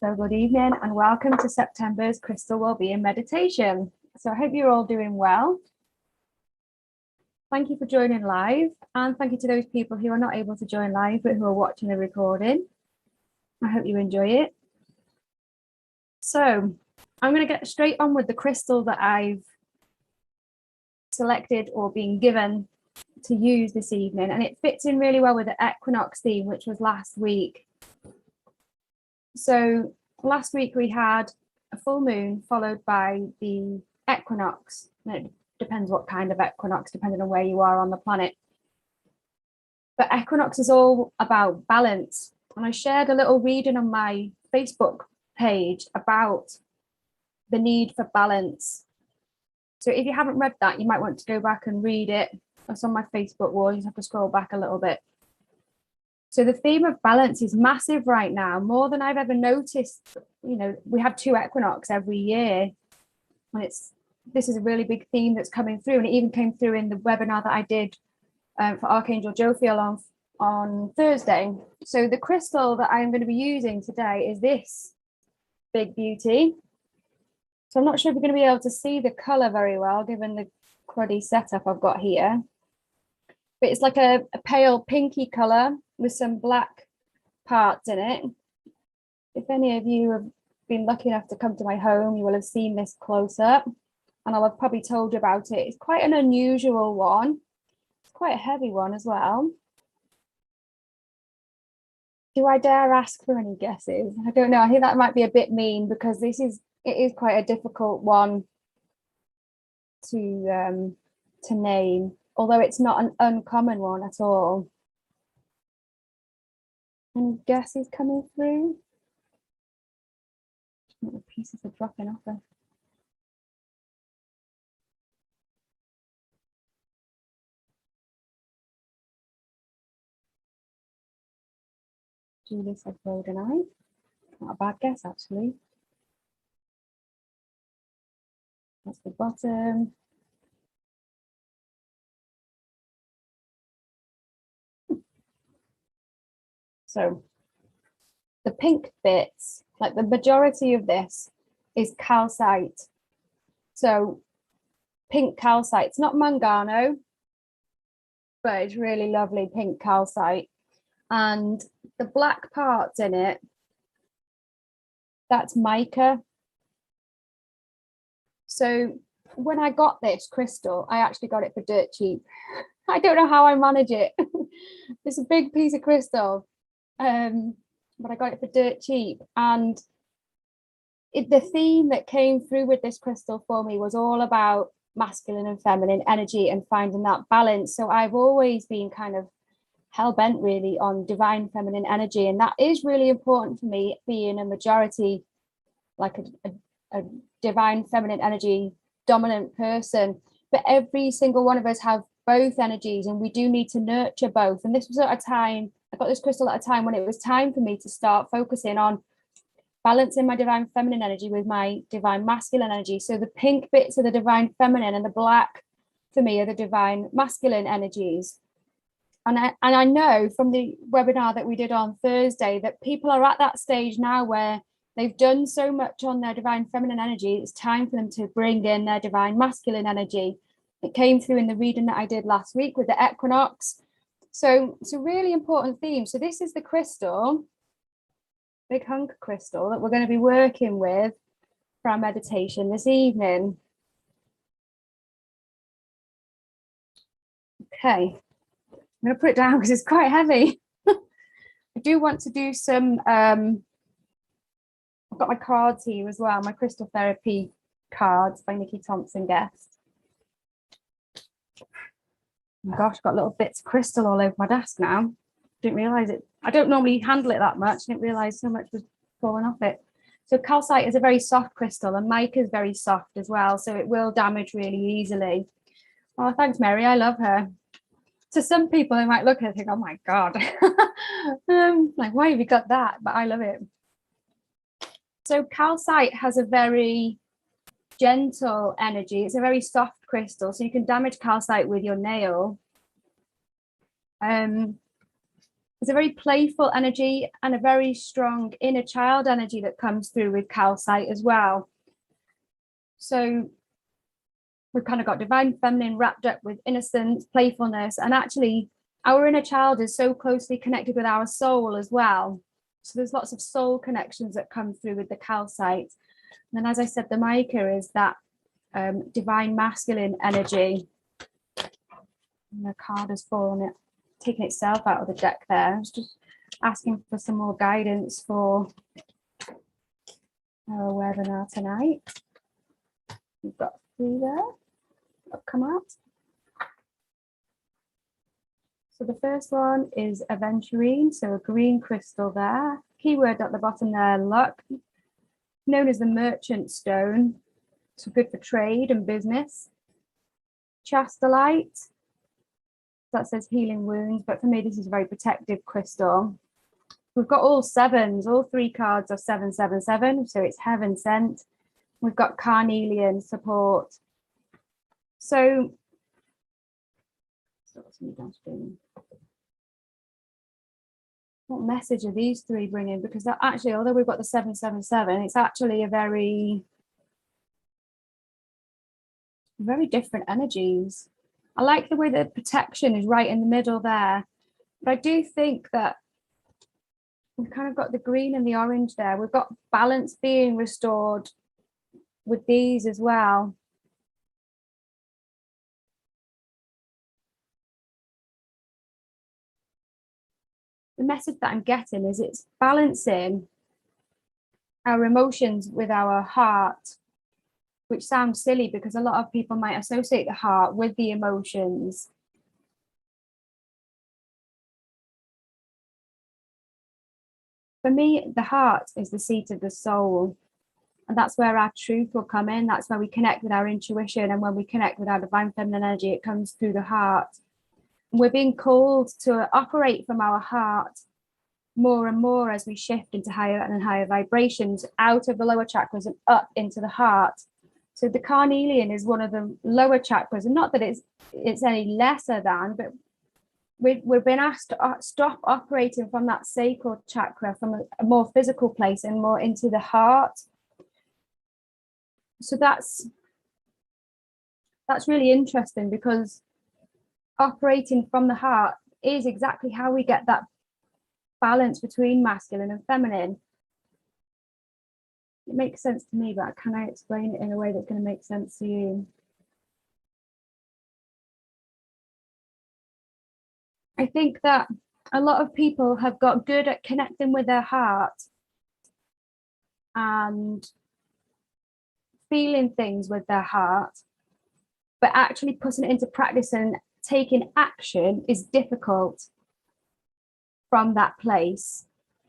So good evening and welcome to September's Crystal Wellbeing Meditation. So I hope you're all doing well. Thank you for joining live, and thank you to those people who are not able to join live but who are watching the recording. I hope you enjoy it. So I'm going to get straight on with the crystal that I've selected or been given to use this evening, and it fits in really well with the equinox theme, which was last week. So last week we had a full moon followed by the equinox. It depends what kind of equinox, depending on where you are on the planet. But equinox is all about balance. And I shared a little reading on my Facebook page about the need for balance. So if you haven't read that, you might want to go back and read it. It's on my Facebook wall. You just have to scroll back a little bit. So the theme of balance is massive right now, more than I've ever noticed. You know, we have 2 equinox every year, and this is a really big theme that's coming through, and it even came through in the webinar that I did for Archangel Jophiel on Thursday. So the crystal that I'm going to be using today is this big beauty. So I'm not sure if you're going to be able to see the color very well, given the cruddy setup I've got here. But it's like a pale pinky color with some black parts in it. If any of you have been lucky enough to come to my home, you will have seen this close up, and I'll have probably told you about it. It's quite an unusual one. It's quite a heavy one as well. Do I dare ask for any guesses? I don't know. I think that might be a bit mean, because it is quite a difficult one to name, although it's not an uncommon one at all. Any guesses coming through? The pieces are dropping off there. Julie said rhodonite. Not a bad guess, actually. That's the bottom. So the pink bits, like the majority of this, is calcite. So pink calcite. It's not mangano, but it's really lovely pink calcite. And the black parts in it, that's mica. So when I got this crystal, I actually got it for dirt cheap. I don't know how I manage it. It's a big piece of crystal, but I got it for dirt cheap. And the theme that came through with this crystal for me was all about masculine and feminine energy and finding that balance. So I've always been kind of hell-bent really on divine feminine energy, and that is really important for me, being a majority, like a divine feminine energy dominant person. But every single one of us have both energies, and we do need to nurture both. And this was at a time, I got this crystal at a time when it was time for me to start focusing on balancing my divine feminine energy with my divine masculine energy. So the pink bits are the divine feminine, and the black for me are the divine masculine energies. And I know from the webinar that we did on Thursday that people are at that stage now where they've done so much on their divine feminine energy, it's time for them to bring in their divine masculine energy. It came through in the reading that I did last week with the equinox. So it's a really important theme. So this is the crystal, big hunk crystal, that we're going to be working with for our meditation this evening. Okay. I'm going to put it down because it's quite heavy. I do want to do some, I've got my cards here as well, my crystal therapy cards by Nikki Thompson Guest. Oh my gosh, I've got little bits of crystal all over my desk now. Didn't realise it. I don't normally handle it that much. Didn't realise so much was falling off it. So calcite is a very soft crystal, and mica is very soft as well, so it will damage really easily. Oh, thanks, Mary. I love her. To some people, they might look at it and think, oh my God, like, why have you got that? But I love it. So calcite has a very gentle energy. It's a very soft crystal. So you can damage calcite with your nail. There's a very playful energy and a very strong inner child energy that comes through with calcite as well. So we've kind of got divine feminine wrapped up with innocence, playfulness, and actually our inner child is so closely connected with our soul as well. So there's lots of soul connections that come through with the calcite. And then, as I said, the mica is that divine masculine energy. And the card has fallen, taken itself out of the deck there. I was just asking for some more guidance for our webinar tonight. We've got 3 there that come out. So the first one is aventurine, so a green crystal there. Keyword at the bottom there, luck, known as the merchant stone. So good for trade and business. Chastolite, that says healing wounds, but for me this is a very protective crystal. We've got all 7s, all 3 cards are 777, so it's heaven sent. We've got carnelian support. So what message are these 3 bringing? Because that actually, although we've got the 777, it's actually a very different energies. I like the way that protection is right in the middle there, but I do think that we've kind of got the green and the orange there. We've got balance being restored with these as well. The message that I'm getting is it's balancing our emotions with our heart, which sounds silly because a lot of people might associate the heart with the emotions. For me, the heart is the seat of the soul, and that's where our truth will come in. That's where we connect with our intuition, and when we connect with our divine feminine energy, it comes through the heart. We're being called to operate from our heart more and more as we shift into higher and higher vibrations out of the lower chakras and up into the heart. So the carnelian is one of the lower chakras, and not that it's any lesser than, but we've been asked to stop operating from that sacral chakra, from a more physical place and more into the heart. So that's really interesting, because operating from the heart is exactly how we get that balance between masculine and feminine. It makes sense to me, but can I explain it in a way that's going to make sense to you? I think that a lot of people have got good at connecting with their heart and feeling things with their heart, but actually putting it into practice and taking action is difficult from that place.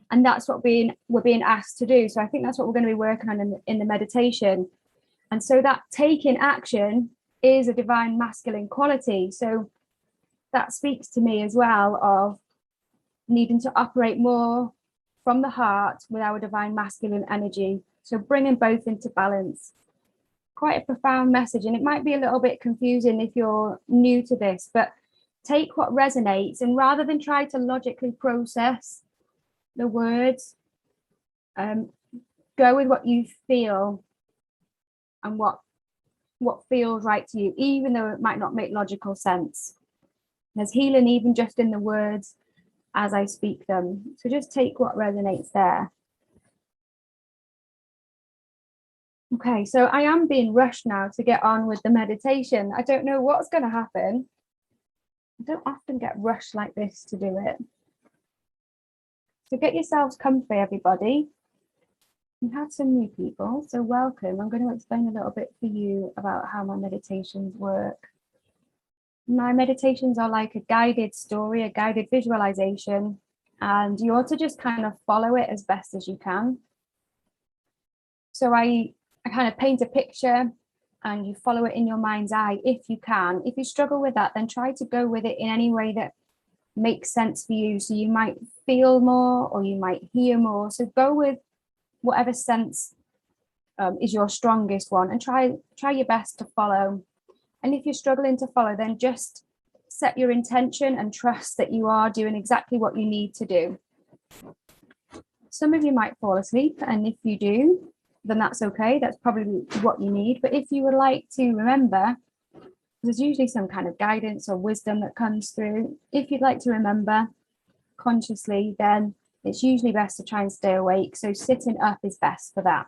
And that's what we're being asked to do. So I think that's what we're going to be working on in the meditation. And so that taking action is a divine masculine quality. So that speaks to me as well of needing to operate more from the heart with our divine masculine energy. So bringing both into balance. Quite a profound message, and it might be a little bit confusing if you're new to this, but take what resonates, and rather than try to logically process the words, go with what you feel and what feels right to you, even though it might not make logical sense. There's healing even just in the words as I speak them. So just take what resonates there. Okay, so I am being rushed now to get on with the meditation. I don't know what's going to happen. I don't often get rushed like this to do it. So get yourselves comfy, everybody. We have some new people, so welcome. I'm going to explain a little bit for you about how my meditations work. My meditations are like a guided story, a guided visualization, and you ought to just kind of follow it as best as you can. So I kind of paint a picture and you follow it in your mind's eye if you can. If you struggle with that, then try to go with it in any way that makes sense for you. So you might feel more or you might hear more. So go with whatever sense is your strongest one, and try your best to follow. And if you're struggling to follow, then just set your intention and trust that you are doing exactly what you need to do. Some of you might fall asleep, and if you do, then that's okay. That's probably what you need. But if you would like to remember, there's usually some kind of guidance or wisdom that comes through. If you'd like to remember consciously, then it's usually best to try and stay awake. So sitting up is best for that.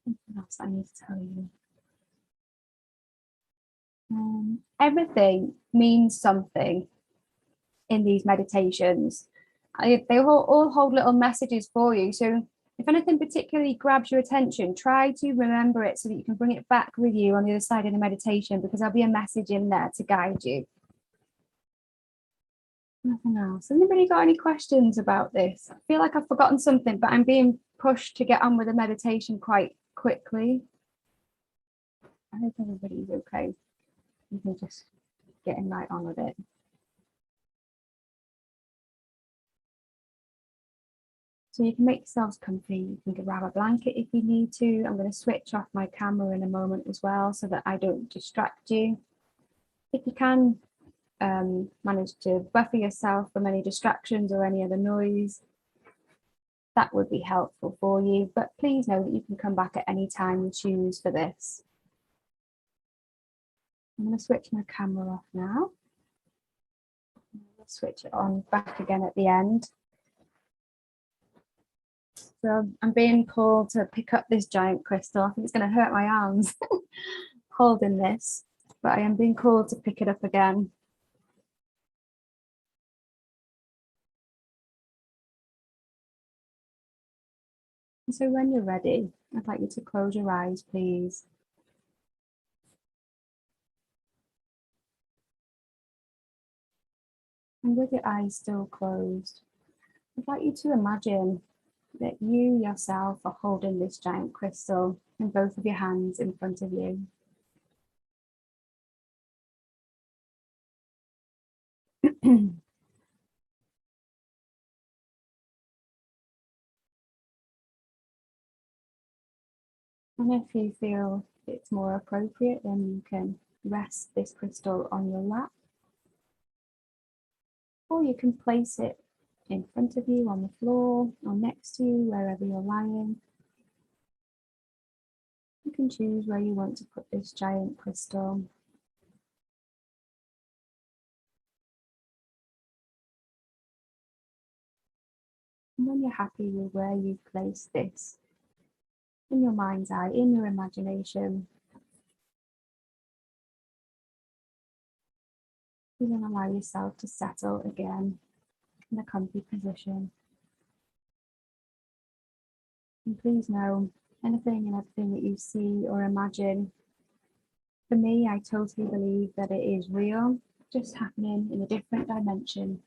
What else I need to tell you? Everything means something in these meditations. They all hold little messages for you. So if anything particularly grabs your attention, try to remember it so that you can bring it back with you on the other side of the meditation, because there'll be a message in there to guide you. Nothing else. Anybody got any questions about this? I feel like I've forgotten something, but I'm being pushed to get on with the meditation quite quickly. I hope everybody's okay. You can just getting right on with it. So you can make yourselves comfy. You can grab a blanket if you need to. I'm going to switch off my camera in a moment as well so that I don't distract you. If you can manage to buffer yourself from any distractions or any other noise, that would be helpful for you. But please know that you can come back at any time you choose for this. I'm going to switch my camera off now. I'll switch it on back again at the end. So I'm being called to pick up this giant crystal. I think it's going to hurt my arms holding this, but I am being called to pick it up again. And so when you're ready, I'd like you to close your eyes, please. And with your eyes still closed, I'd like you to imagine that you yourself are holding this giant crystal in both of your hands in front of you. And if you feel it's more appropriate, then you can rest this crystal on your lap, or you can place it in front of you on the floor or next to you, wherever you're lying. You can choose where you want to put this giant crystal. And when you're happy with where you've placed this, in your mind's eye, in your imagination, you then allow yourself to settle again in a comfy position. And please know, anything and everything that you see or imagine, for me, I totally believe that it is real, just happening in a different dimension.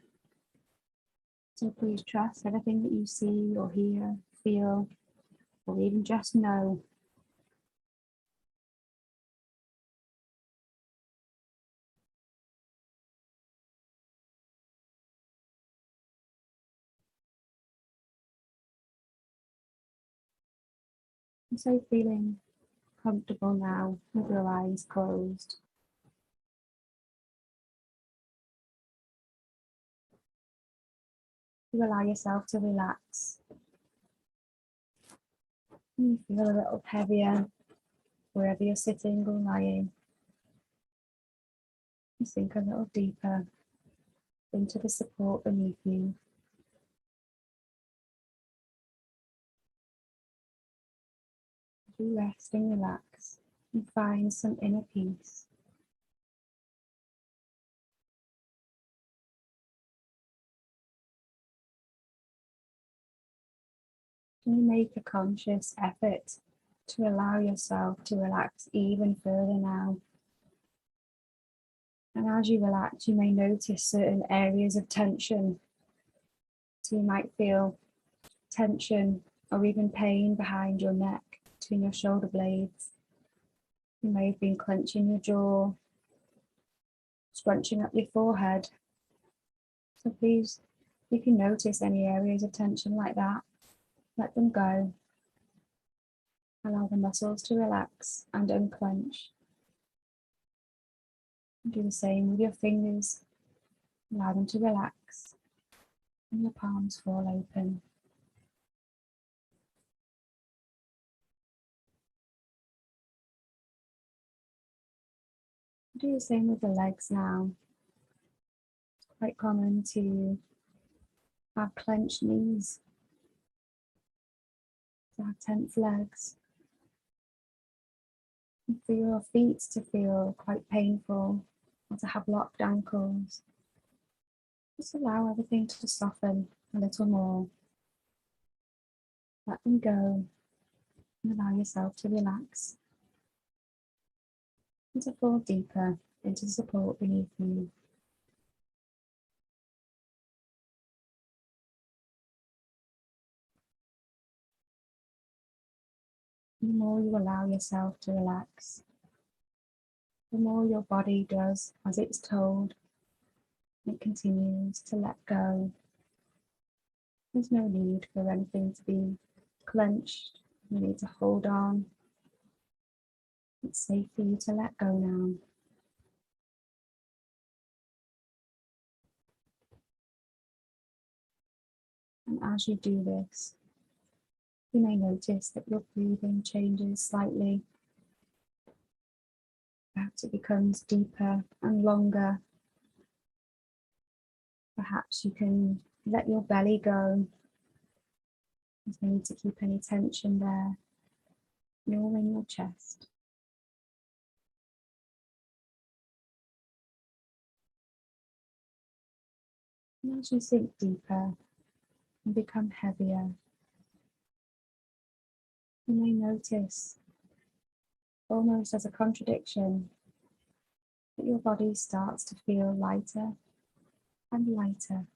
So please trust everything that you see or hear, feel, or even just know. And so feeling comfortable now with your eyes closed. You allow yourself to relax. You feel a little heavier wherever you're sitting or lying. You sink a little deeper into the support beneath you. You rest and relax and find some inner peace. You make a conscious effort to allow yourself to relax even further now. And as you relax, you may notice certain areas of tension. So you might feel tension or even pain behind your neck, between your shoulder blades. You may have been clenching your jaw, scrunching up your forehead. So please, if you notice any areas of tension like that, let them go. Allow the muscles to relax and unclench. Do the same with your fingers. Allow them to relax and your palms fall open. Do the same with the legs now. It's quite common to have clenched knees, to have tense legs, and for your feet to feel quite painful or to have locked ankles. Just allow everything to soften a little more. Let them go and allow yourself to relax and to fall deeper into the support beneath you. The more you allow yourself to relax, the more your body does as it's told. It continues to let go. There's no need for anything to be clenched. You need to hold on. It's safe for you to let go now. And as you do this, you may notice that your breathing changes slightly. Perhaps it becomes deeper and longer. Perhaps you can let your belly go. There's no need to keep any tension there, nor in your chest. And as you sink deeper and become heavier, you may notice, almost as a contradiction, that your body starts to feel lighter and lighter,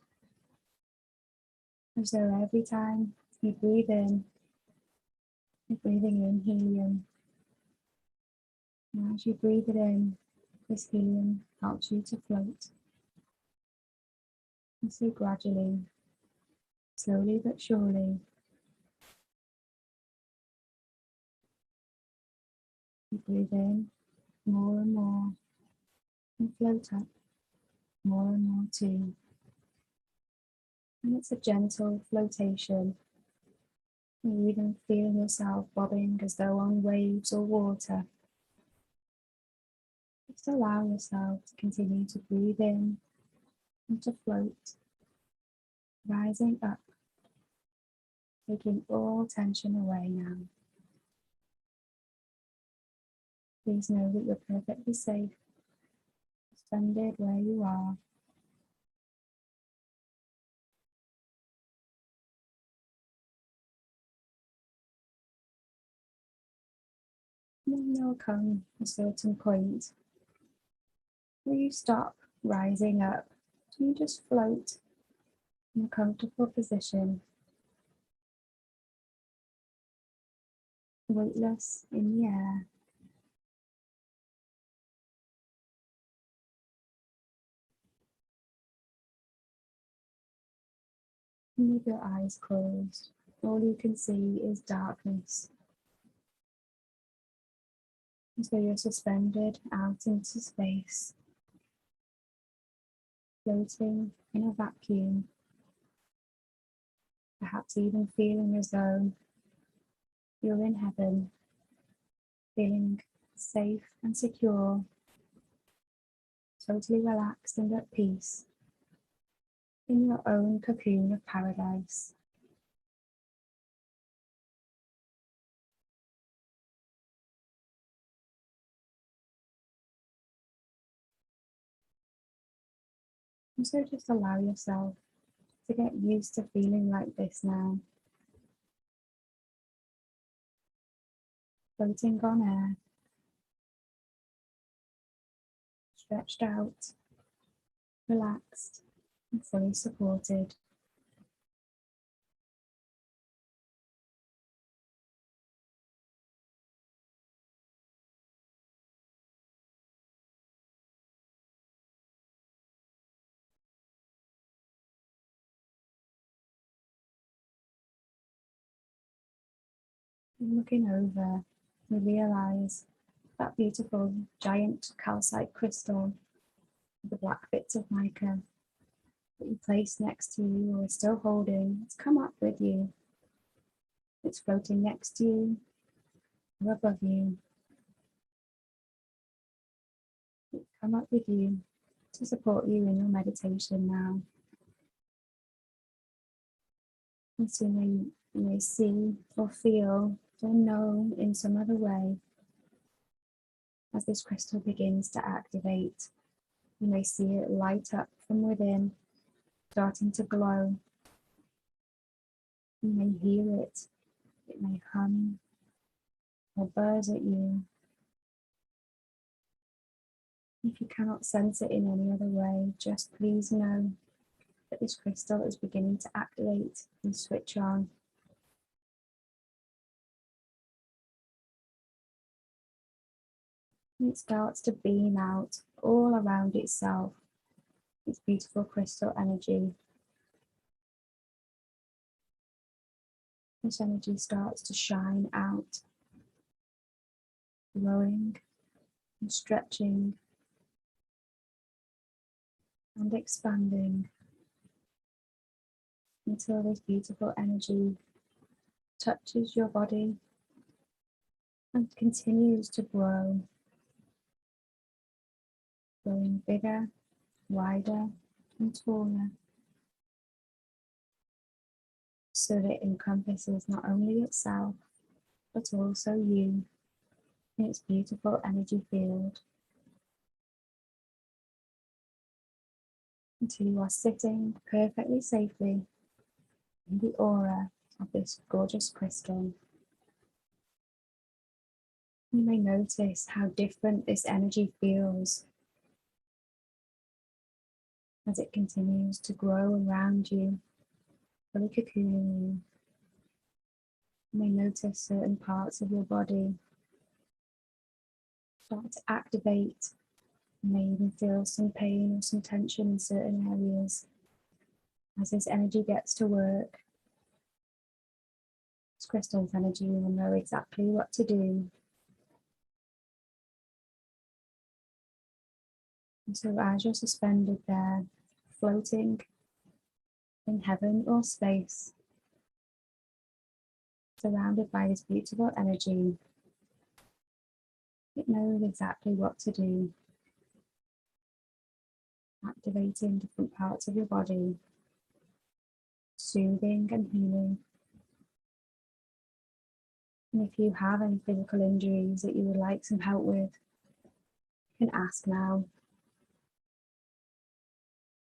as though every time you breathe in, you're breathing in helium. And as you breathe it in, this helium helps you to float. And so gradually, slowly but surely, you breathe in more and more and float up more and more too. And it's a gentle flotation. You even feel yourself bobbing as though on waves or water. Just allow yourself to continue to breathe in and to float, rising up, taking all tension away now. Please know that you're perfectly safe, suspended where you are. Then there'll come a certain point where you stop rising up. You just float in a comfortable position, weightless in the air. And with your eyes closed, all you can see is darkness. As though you're suspended out into space, floating in a vacuum, perhaps even feeling as though you're in heaven, feeling safe and secure, totally relaxed and at peace in your own cocoon of paradise. And so just allow yourself to get used to feeling like this now, floating on air, stretched out, relaxed, and fully supported. And looking over, you realize that beautiful giant calcite crystal The black bits of mica that you place next to you or still holding, it's come up with you. It's floating next to you or above you. It's come up with you to support you in your meditation now. And so you may see or feel or know in some other way as this crystal begins to activate. You may see it light up from within, starting to glow. You may hear it. It may hum or buzz at you. If you cannot sense it in any other way, just please know that this crystal is beginning to activate and switch on. And it starts to beam out all around itself, its beautiful crystal energy. This energy starts to shine out, glowing and stretching and expanding until this beautiful energy touches your body and continues to grow, growing bigger, wider and taller, so that it encompasses not only itself but also you in its beautiful energy field, until you are sitting perfectly safely in the aura of this gorgeous crystal. You may notice how different this energy feels as it continues to grow around you, fully cocooning you. You may notice certain parts of your body start to activate. You may even feel some pain or some tension in certain areas. As this energy gets to work, this crystal's energy will know exactly what to do. And so as you're suspended there, floating in heaven or space, surrounded by this beautiful energy, it knows exactly what to do, activating different parts of your body, soothing and healing. And if you have any physical injuries that you would like some help with, you can ask now.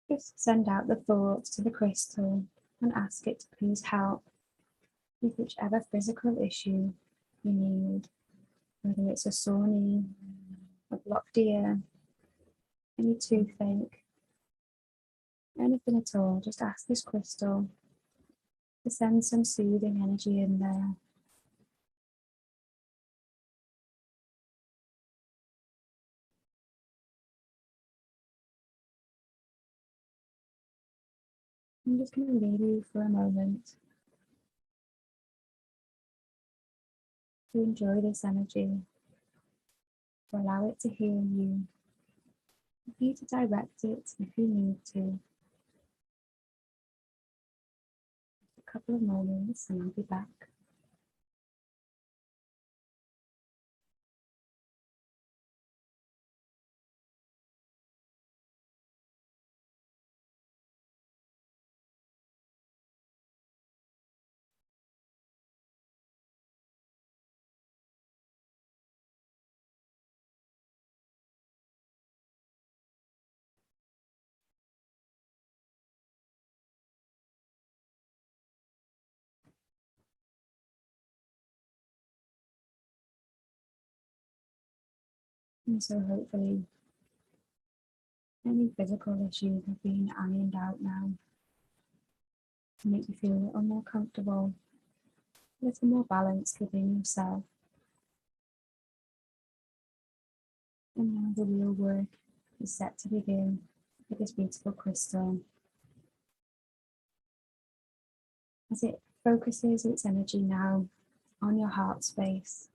Just send out the thoughts to the crystal and ask it to please help with whichever physical issue you need, whether it's a sore knee, a blocked ear, any toothache, anything at all. Just ask this crystal to send some soothing energy in there. I'm just going to leave you for a moment to enjoy this energy, to allow it to heal you, for you to direct it if you need to. A couple of moments and I'll be back. And so hopefully any physical issues have been ironed out now to make you feel a little more comfortable, a little more balanced within yourself. And now the real work is set to begin with this beautiful crystal. As it focuses its energy now on your heart space,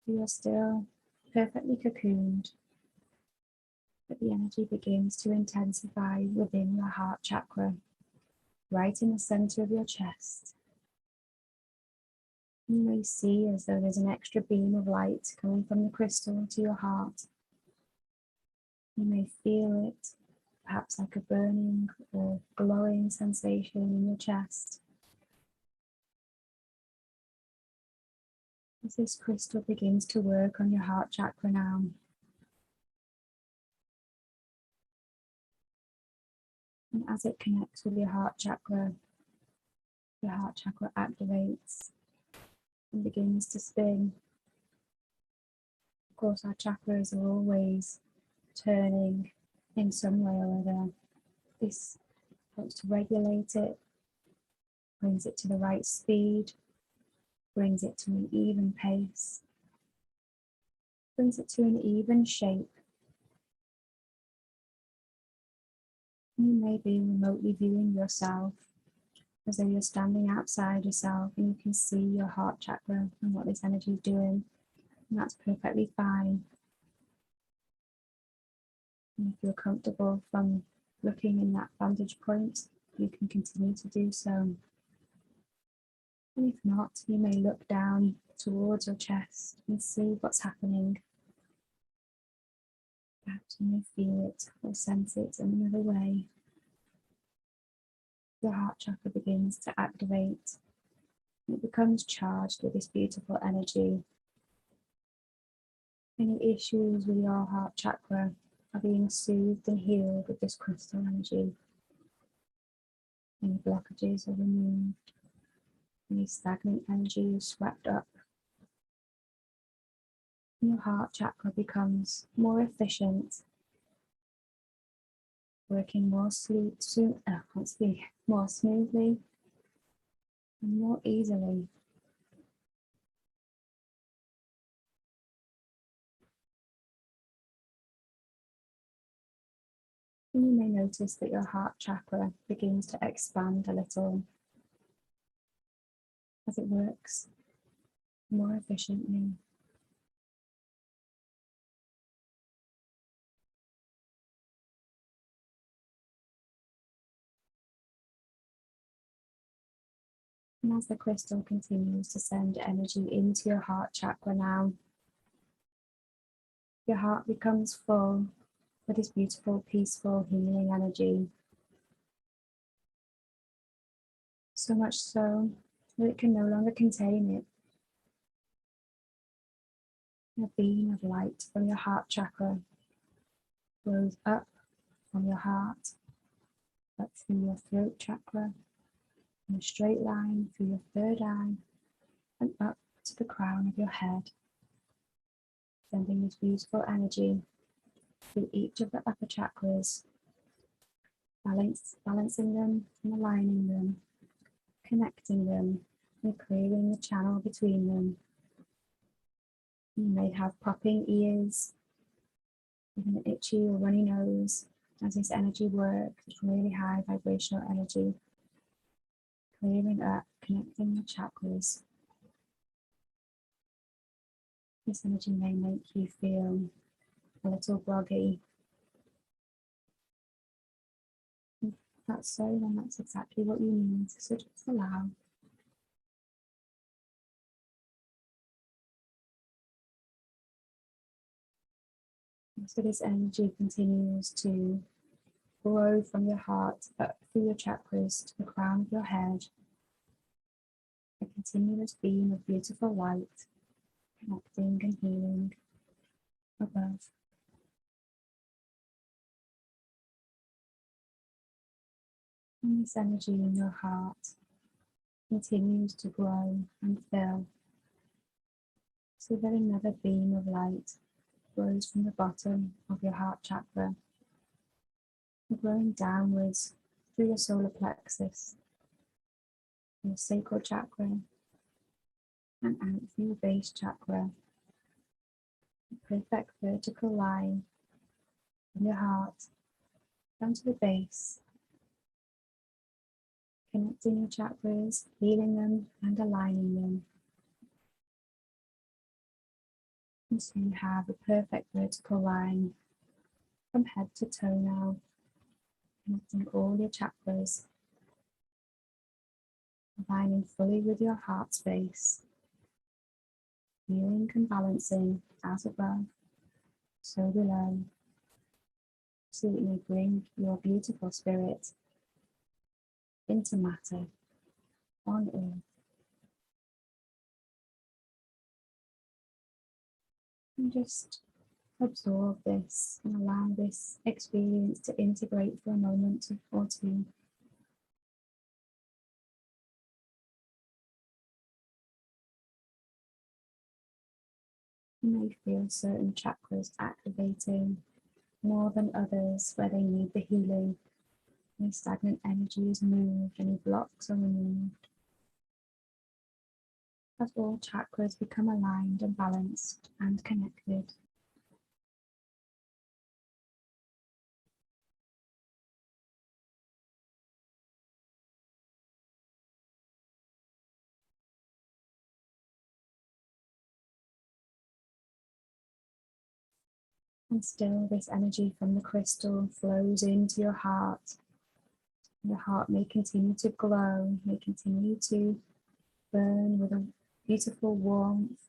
you are still perfectly cocooned, But the energy begins to intensify within your heart chakra, right in the center of your chest. You may see as though there's an extra beam of light coming from the crystal to your heart. You may feel it, perhaps like a burning or glowing sensation in your chest. As this crystal begins to work on your heart chakra now, and as it connects with your heart chakra activates and begins to spin. Of course, our chakras are always turning in some way or other. This helps to regulate it, brings it to the right speed, brings it to an even pace, brings it to an even shape. You may be remotely viewing yourself as though you're standing outside yourself and you can see your heart chakra and what this energy is doing, and that's perfectly fine. And if you're comfortable from looking in that vantage point, you can continue to do so. And if not, you may look down towards your chest and see what's happening. Perhaps you may feel it or sense it in another way. Your heart chakra begins to activate and it becomes charged with this beautiful energy. Any issues with your heart chakra are being soothed and healed with this crystal energy. Any blockages are removed. Any stagnant energy is swept up. Your heart chakra becomes more efficient, working more smoothly and more easily. And you may notice that your heart chakra begins to expand a little as it works more efficiently. And as the crystal continues to send energy into your heart chakra now, your heart becomes full with this beautiful, peaceful, healing energy. So much so that it can no longer contain it. A beam of light from your heart chakra flows up from your heart, up through your throat chakra, in a straight line through your third eye, and up to the crown of your head, sending this beautiful energy through each of the upper chakras, balancing them and aligning them, connecting them and clearing the channel between them. You may have popping ears, even an itchy or runny nose, as this energy works. It's really high vibrational energy, clearing up, connecting the chakras. This energy may make you feel a little groggy. If that's so, then that's exactly what you need, so just allow. So this energy continues to flow from your heart up through your chakras to the crown of your head, a continuous beam of beautiful light, connecting and healing above. And this energy in your heart continues to grow and fill, so that another beam of light grows from the bottom of your heart chakra, growing downwards through your solar plexus, your sacral chakra, and out through your base chakra. A perfect vertical line from your heart down to the base, connecting your chakras, healing them and aligning them. And so you have a perfect vertical line from head to toe now, connecting all your chakras, aligning fully with your heart space, healing and balancing as above, so below, so that you may bring your beautiful spirit into matter on earth. And just absorb this and allow this experience to integrate for a moment or two. You may feel certain chakras activating more than others where they need the healing. Any stagnant energy is moved, any blocks are removed. As all chakras become aligned and balanced and connected. And still this energy from the crystal flows into your heart. Your heart may continue to glow, may continue to burn with a beautiful warmth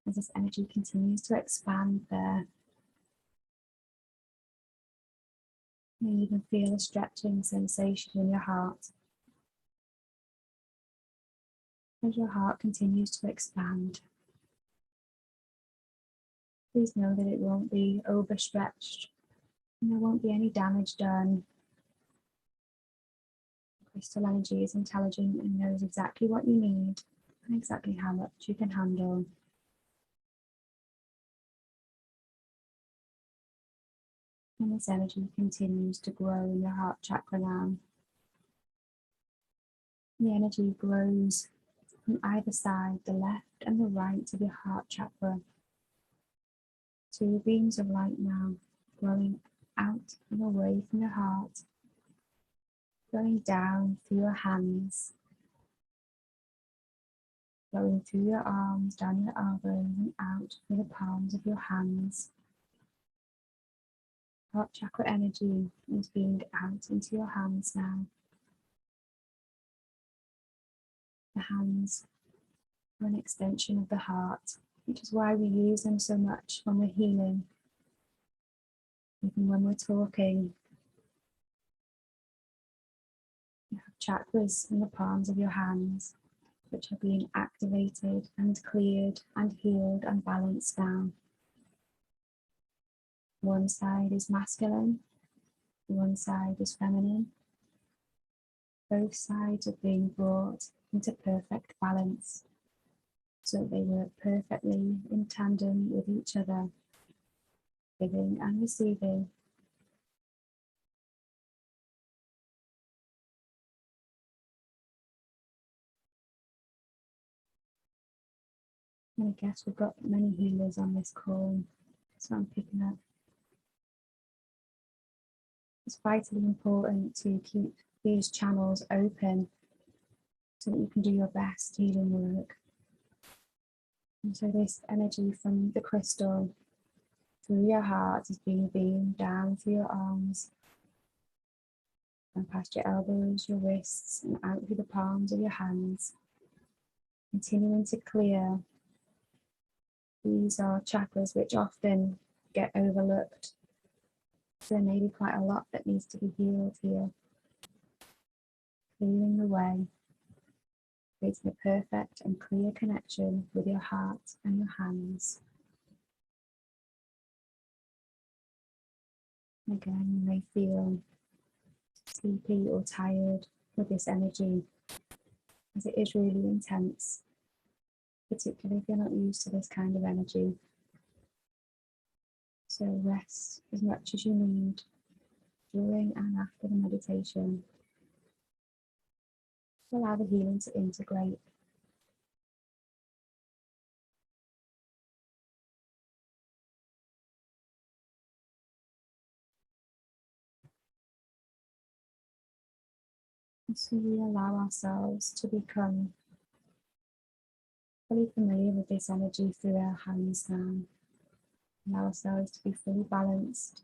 as this energy continues to expand there. You may even feel a stretching sensation in your heart as your heart continues to expand. Please know that it won't be overstretched and there won't be any damage done. Crystal energy is intelligent and knows exactly what you need and exactly how much you can handle. And this energy continues to grow in your heart chakra now. The energy grows from either side, the left and the right of your heart chakra. Two beams of light now growing out and away from your heart, going down through your hands, going through your arms, down your elbows and out through the palms of your hands. Heart chakra energy is being out into your hands now. The hands are an extension of the heart, which is why we use them so much when we're healing. Even when we're talking, you have chakras in the palms of your hands, which are being activated and cleared and healed and balanced down. One side is masculine, one side is feminine. Both sides are being brought into perfect balance, so they work perfectly in tandem with each other, giving and receiving. And I guess we've got many healers on this call, so I'm picking up. It's vitally important to keep these channels open so that you can do your best healing work. And so this energy from the crystal through your heart is being beamed down through your arms and past your elbows, your wrists, and out through the palms of your hands, continuing to clear. These are chakras which often get overlooked. So there may be quite a lot that needs to be healed here. Clearing the way, creating a perfect and clear connection with your heart and your hands. Again, you may feel sleepy or tired with this energy, as it is really intense, particularly if you're not used to this kind of energy. So rest as much as you need during and after the meditation to allow the healing to integrate. And so we allow ourselves to become fully familiar with this energy through our hands now. Allow ourselves to be fully balanced.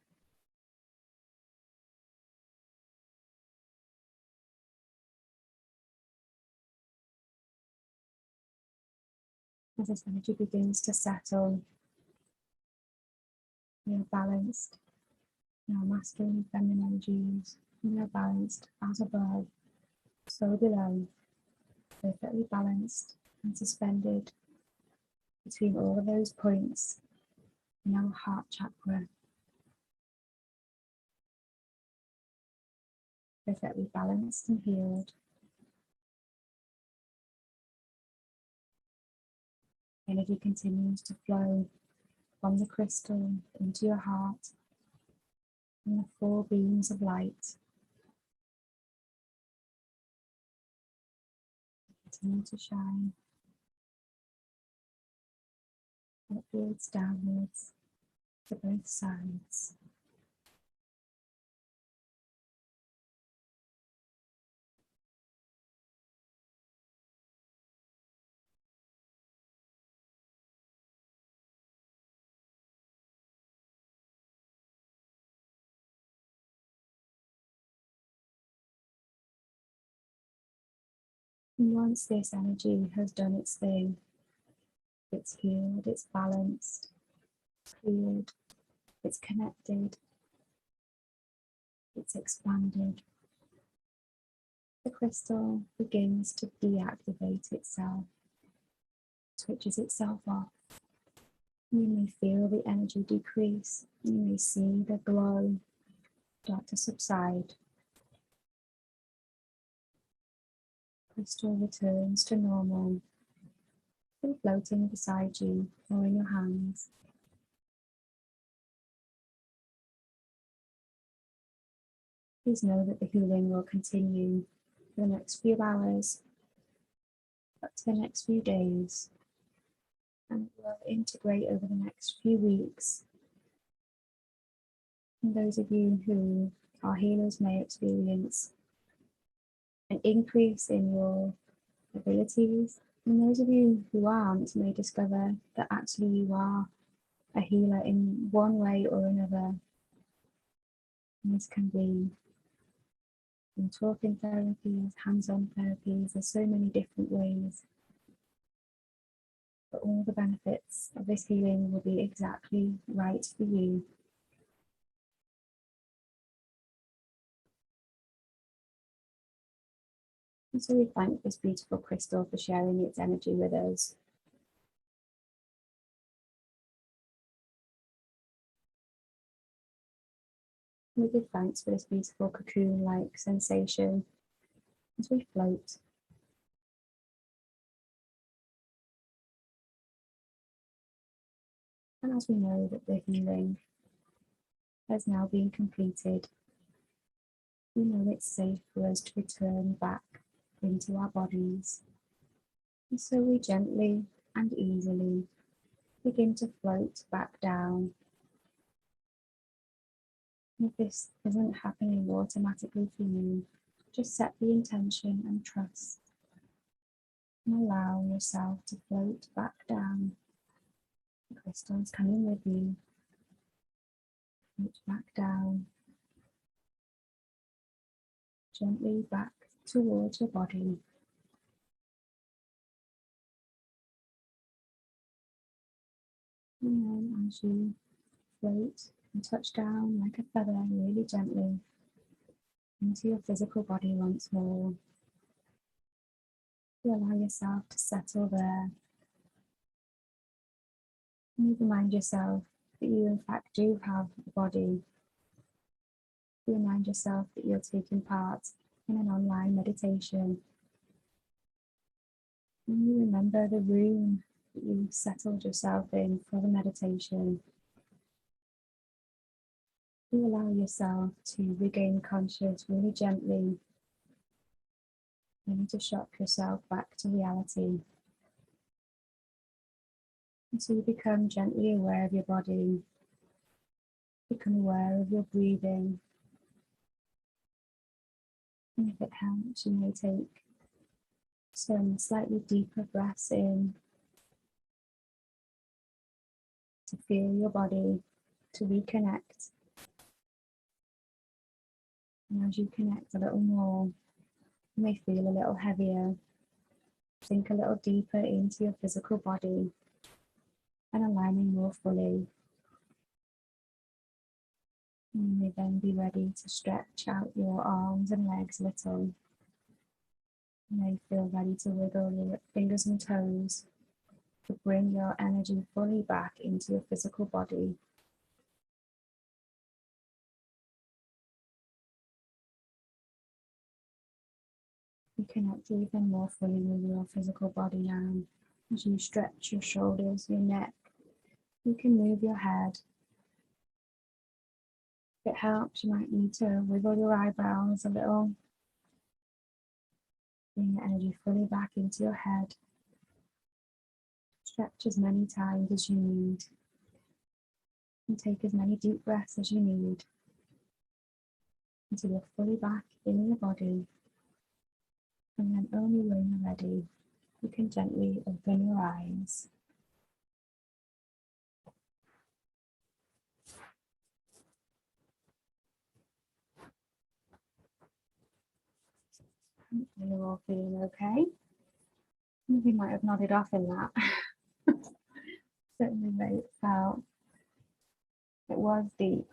As this energy begins to settle, we are balanced. In our masculine and feminine energies, we are balanced as above, so below, perfectly balanced and suspended between all of those points in our heart chakra. Perfectly balanced and healed. Energy continues to flow from the crystal into your heart in the 4 beams of light. Continue to shine upwards, downwards, to both sides. And once this energy has done its thing, it's healed, it's balanced, it's cleared, it's connected, it's expanded, the crystal begins to deactivate itself, switches itself off. You may feel the energy decrease, you may see the glow start to subside. Crystal returns to normal, still floating beside you or in your hands. Please know that the healing will continue for the next few hours, up to the next few days, and will integrate over the next few weeks. And those of you who are healers may experience an increase in your abilities, and those of you who aren't may discover that actually you are a healer in one way or another. And this can be in talking therapies, hands-on therapies, there's so many different ways. But all the benefits of this healing will be exactly right for you. And so we thank this beautiful crystal for sharing its energy with us. We give thanks for this beautiful cocoon-like sensation as we float. And as we know that the healing has now been completed, we know it's safe for us to return back into our bodies. And so we gently and easily begin to float back down. And if this isn't happening automatically for you, just set the intention and trust, and allow yourself to float back down. The crystal is coming with you. Float back down, gently back towards your body. And then as you float and touch down like a feather really gently into your physical body once more, you allow yourself to settle there. And you remind yourself that you in fact do have a body. You remind yourself that you're taking part in an online meditation. And you remember the room that you settled yourself in for the meditation. You allow yourself to regain consciousness really gently. You need to shock yourself back to reality. And so you become gently aware of your body, become aware of your breathing. And if it helps, you may take some slightly deeper breaths in, to feel your body, to reconnect. And as you connect a little more, you may feel a little heavier. Sink a little deeper into your physical body and aligning more fully. You may then be ready to stretch out your arms and legs a little. You may feel ready to wiggle your fingers and toes to bring your energy fully back into your physical body. You connect even more fully with your physical body now. As you stretch your shoulders, your neck, you can move your head. If it helps, you might need to wiggle your eyebrows a little. Bring the energy fully back into your head. Stretch as many times as you need. And take as many deep breaths as you need until you're fully back in your body. And then only when you're ready, you can gently open your eyes. You're all feeling okay. You might have nodded off in that. Certainly the way it felt. It was deep.